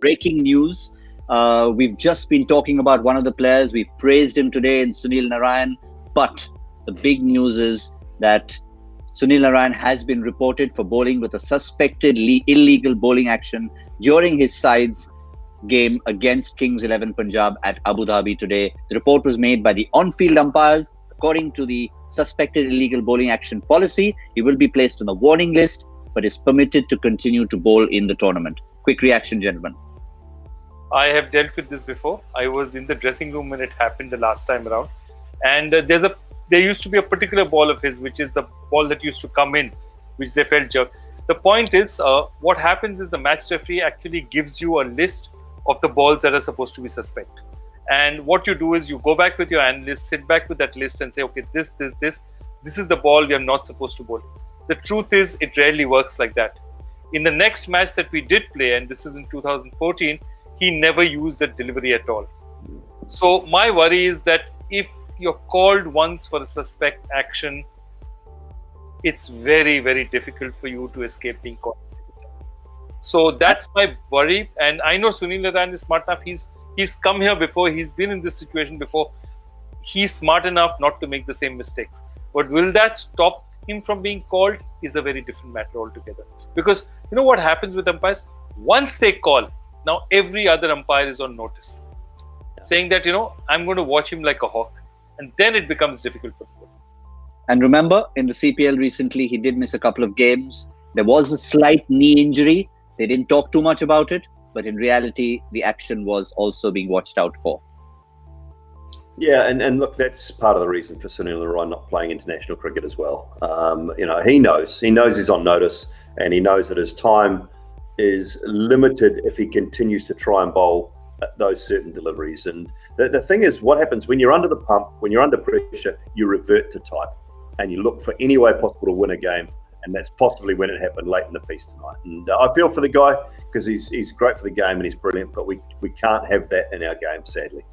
breaking news. We've just been talking about one of the players. We've praised him today in Sunil Narine. But the big news is that Sunil Narine has been reported for bowling with a suspected illegal bowling action during his side's game against Kings 11 Punjab at Abu Dhabi today. The report was made by the on-field umpires. According to the suspected illegal bowling action policy, he will be placed on the warning list, but is permitted to continue to bowl in the tournament. Quick reaction, gentlemen. I have dealt with this before. I was in the dressing room when it happened the last time around. And there used to be a particular ball of his, which is the ball that used to come in, which they felt jerk. The point is, what happens is the match referee actually gives you a list of the balls that are supposed to be suspect. And what you do is you go back with your analyst, sit back with that list and say, okay, this is the ball we are not supposed to bowl. The truth is, it rarely works like that. In the next match that we did play, and this is in 2014, he never used that delivery at all. So my worry is that if you're called once for a suspect action, it's very, very difficult for you to escape being called. So that's my worry. And I know Sunil Narine is smart enough. He's come here before. He's been in this situation before. He's smart enough not to make the same mistakes. But will that stop him from being called is a very different matter altogether. Because you know what happens with umpires? Once they call, now every other umpire is on notice, saying that, I'm going to watch him like a hawk. And then it becomes difficult for people. And remember, in the CPL recently, he did miss a couple of games. There was a slight knee injury. They didn't talk too much about it. But in reality, the action was also being watched out for. Yeah, and look, that's part of the reason for Sunil Narine not playing international cricket as well. He knows he's on notice, and he knows that his time is limited if he continues to try and bowl those certain deliveries. And the thing is, what happens when you're under the pump, when you're under pressure, you revert to type and you look for any way possible to win a game. And that's possibly when it happened late in the piece tonight. And I feel for the guy because he's great for the game and he's brilliant, but we can't have that in our game, sadly.